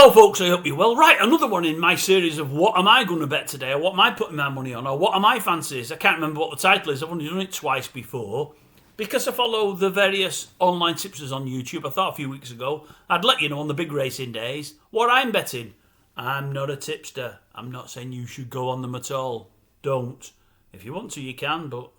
Hello folks, I hope you're well. Right, another one in my series of what am I going to bet today, or what am I putting my money on, or what are my fancies. I can't remember what the title is, I've only done it twice before. Because I follow the various online tipsters on YouTube, I thought a few weeks ago I'd let you know on the big racing days what I'm betting. I'm not a tipster. I'm not saying you should go on them at all. Don't. If you want to, you can, but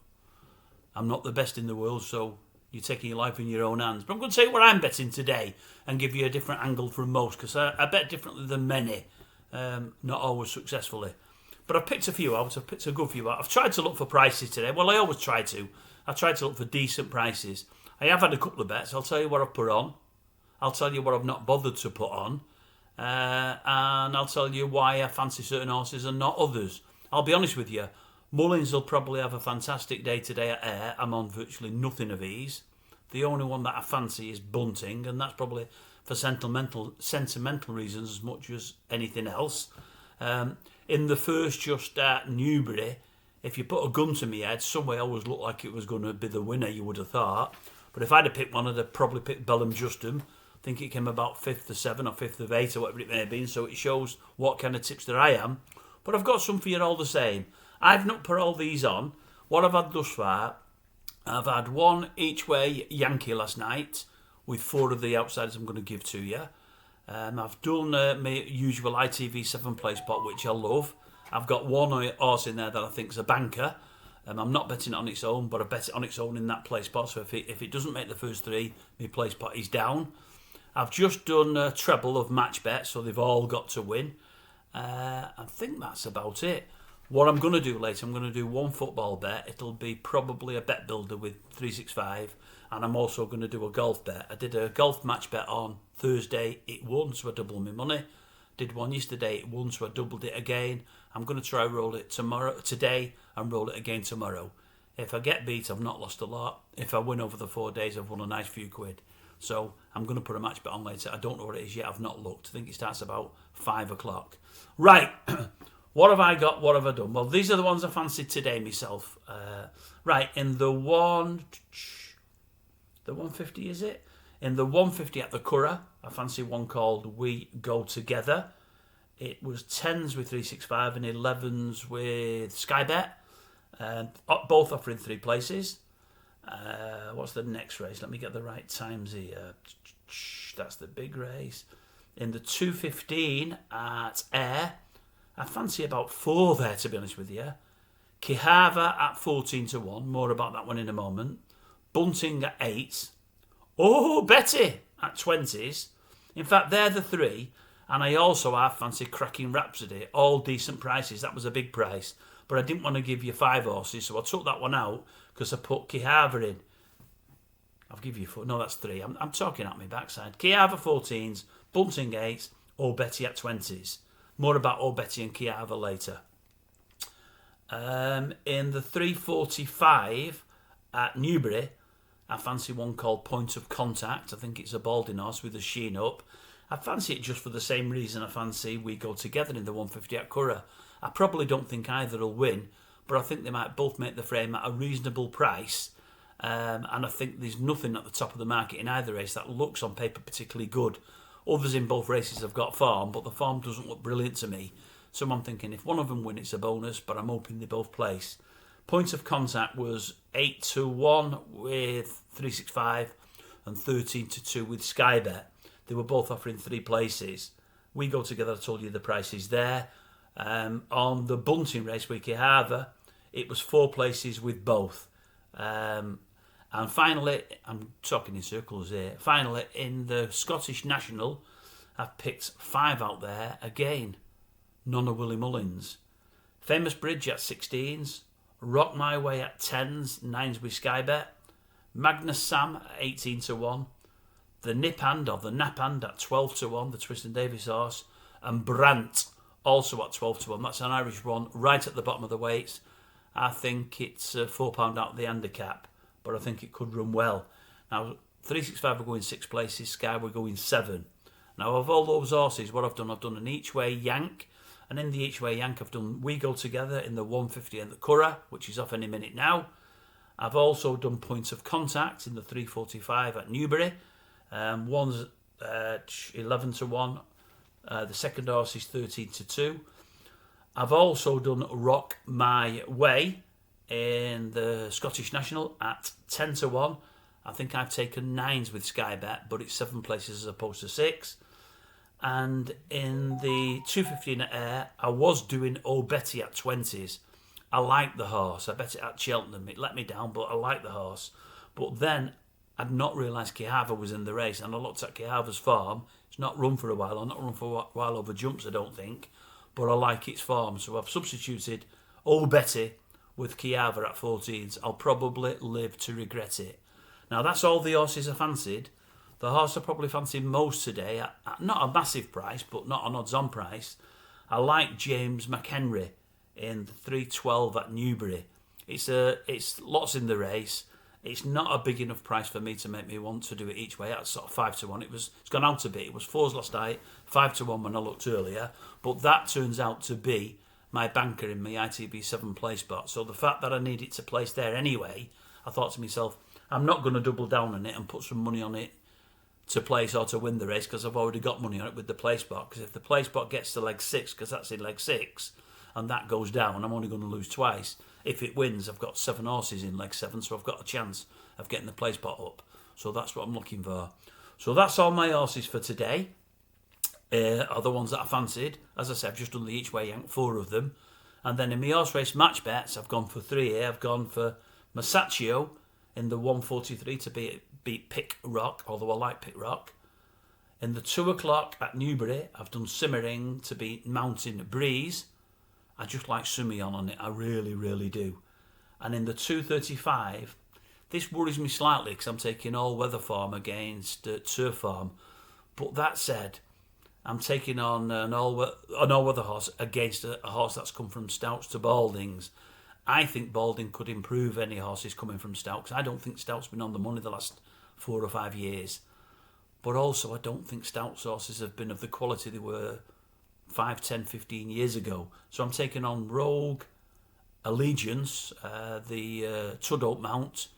I'm not the best in the world, so you're taking your life in your own hands. But I'm going to tell you what I'm betting today and give you a different angle from most, because I bet differently than many, not always successfully. But I've picked a few out. I've picked a good few out. I've tried to look for prices today. Well, I always try to. I tried to look for decent prices. I have had a couple of bets. I'll tell you what I've put on. I'll tell you what I've not bothered to put on. And I'll tell you why I fancy certain horses and not others. I'll be honest with you. Mullins will probably have a fantastic day today at Ayr. I'm on virtually nothing of these. The only one that I fancy is Bunting, and that's probably for sentimental reasons as much as anything else. In the first just at Newbury, if you put a gun to me head, somewhere always looked like it was going to be the winner, you would have thought. But if I'd have picked one, I'd have probably picked Bellum Justum. I think it came about 5th of 7 or 5th of 8 or whatever it may have been, so it shows what kind of tipster I am. But I've got some for you all the same. I've not put all these on. What I've had thus far, I've had one each way Yankee last night with 4 of the outsiders I'm going to give to you. I've done my usual ITV 7 play spot, which I love. I've got one horse in there that I think is a banker. I'm not betting it on its own, but I bet it on its own in that play spot. So if it doesn't make the first 3, my play spot is down. I've just done a treble of match bets, so they've all got to win. I think that's about it. What I'm going to do later, I'm going to do one football bet. It'll be probably a bet builder with 365, and I'm also going to do a golf bet. I did a golf match bet on Thursday. It won, so I doubled my money. Did one yesterday. It won, so I doubled it again. I'm going to try roll it today and roll it again tomorrow. If I get beat, I've not lost a lot. If I win over the 4 days, I've won a nice few quid. So I'm going to put a match bet on later. I don't know what it is yet. I've not looked. I think it starts about 5 o'clock. Right. What have I got? What have I done? Well, these are the ones I fancied today myself. Right, in the 150, is it? In the 150 at the Curragh, I fancy one called We Go Together. It was 10s with 365 and 11s with Sky Bet. Both offering 3 places. What's the next race? Let me get the right times here. That's the big race. In the 215 at Ayr, I fancy about 4 there, to be honest with you. Kihava at 14 to 1. More about that one in a moment. Bunting at 8. Oh, Betty at 20s. In fact, they're the 3. And I also have fancy Cracking Rhapsody. All decent prices. That was a big price. But I didn't want to give you 5 horses, so I took that one out because I put Kihava in. I'll give you 4. No, that's 3. I'm talking at my backside. Kihava 14s. Bunting 8s. Oh, Betty at 20s. More about Betty and Kihava later. In the 345 at Newbury, I fancy one called Point of Contact. I think it's a Balding horse with a sheen up. I fancy it just for the same reason I fancy We Go Together in the 150 at Curragh. I probably don't think either will win, but I think they might both make the frame at a reasonable price. And I think there's nothing at the top of the market in either race that looks on paper particularly good. Others in both races have got form, but the form doesn't look brilliant to me. So I'm thinking if one of them win, it's a bonus, but I'm hoping they both place. Point of Contact was 8 to 1 with 365 and 13 to 2 with Sky Bet. They were both offering 3 places. We Go Together, I told you the price is there. On the Bunting race with Kihava, it was 4 places with both. And finally, I'm talking in circles here, finally in the Scottish National, I've picked 5 out there again. None of Willie Mullins. Famous Bridge at 16s. Rock My Way at 10s, 9s with Sky Bet. Magnus Sam at 18 to 1. The Nip Hand or the Nap Hand at 12 to 1, the Tristan Davis horse. And Brant also at 12 to 1. That's an Irish one right at the bottom of the weights. I think it's £4 out of the handicap, but I think it could run well. Now, 365 will go in 6 places, Sky will go in 7. Now, of all those horses, what I've done an each-way yank, and in the each-way yank, I've done We Go Together in the 150 and the Curragh, which is off any minute now. I've also done Points of Contact in the 345 at Newbury. One's 11 to 1, The second horse is 13-2. I've also done Rock My Way in the Scottish National at 10-1. I think I've taken 9s with Sky Bet, but it's 7 places as opposed to 6. And in the 215 at Ayr, I was doing Oh Betty at 20s. I liked the horse. I bet it at Cheltenham. It let me down, but I liked the horse. But then I'd not realised Quijava was in the race, and I looked at Quijava's form. It's not run for a while. I've not run for a while over jumps, I don't think. But I like its form. So I've substituted Oh Betty with Quijava at 14s. I'll probably live to regret it. Now, that's all the horses I fancied. The horse I probably fancied most today, at not a massive price, but not an odds-on price. I like James McHenry in the 312 at Newbury. It's lots in the race. It's not a big enough price for me to make me want to do it each way. That's sort of 5-1. It's gone out a bit. It was 4s last night, 5-1 when I looked earlier. But that turns out to be my banker in my ITB 7 play spot. So the fact that I need it to place there anyway, I thought to myself, I'm not going to double down on it and put some money on it to place or to win the race, because I've already got money on it with the play spot. Because if the play spot gets to leg 6, because that's in leg 6, and that goes down, I'm only going to lose twice. If it wins, I've got 7 horses in leg 7, so I've got a chance of getting the play spot up. So that's what I'm looking for. So that's all my horses for today. Are the ones that I fancied. As I said, I've just done the each way yank, 4 of them. And then in my horse race match bets, I've gone for 3 here. I've gone for Masaccio in the 143 to beat Pick Rock, although I like Pick Rock. In the 2 o'clock at Newbury, I've done Simmering to beat Mountain Breeze. I just like Sumion on it, I really, really do. And in the 235, this worries me slightly because I'm taking all-weather form against turf form. But that said, I'm taking on an all-weather horse against a horse that's come from Stouts to Baldings. I think Balding could improve any horses coming from Stout, because I don't think Stout's been on the money the last 4 or 5 years. But also, I don't think Stout's horses have been of the quality they were 5, 10, 15 years ago. So I'm taking on Rogue, Allegiance, the Tudhope Mount,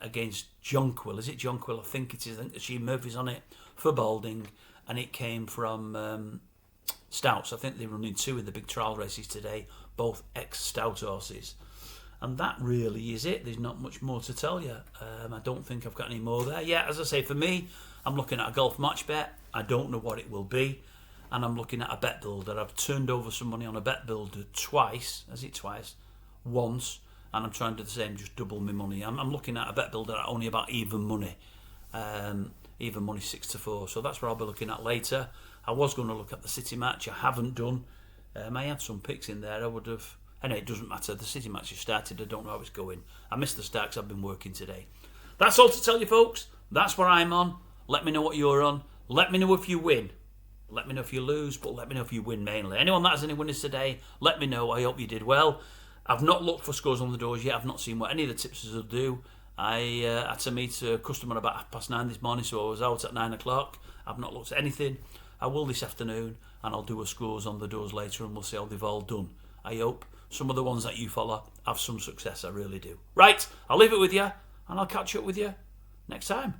against Jonquil. Is it Jonquil? I think it is. I think the Sheen Murphy's on it for Balding, and it came from Stouts. I think they're running 2 in the big trial races today, both ex-Stout horses. And that really is it. There's not much more to tell you. I don't think I've got any more there. Yeah, as I say, for me, I'm looking at a golf match bet. I don't know what it will be. And I'm looking at a bet builder. I've turned over some money on a bet builder twice. Is it twice? Once. And I'm trying to do the same, just double my money. I'm looking at a bet builder at only about even money. Even money 6-4. So that's what I'll be looking at later. I was going to look at the City match. I haven't done. I had some picks in there. I would have. Anyway, it doesn't matter. The City match has started. I don't know how it's going. I missed the start because I've been working today. That's all to tell you, folks. That's where I'm on. Let me know what you're on. Let me know if you win. Let me know if you lose, but let me know if you win mainly. Anyone that has any winners today, let me know. I hope you did well. I've not looked for scores on the doors yet. I've not seen what any of the tipsters will do. I had to meet a customer about 9:30 this morning, so I was out at 9 o'clock. I've not looked at anything. I will this afternoon, and I'll do a scores on the doors later, and we'll see how they've all done. I hope some of the ones that you follow have some success. I really do. Right, I'll leave it with you, and I'll catch up with you next time.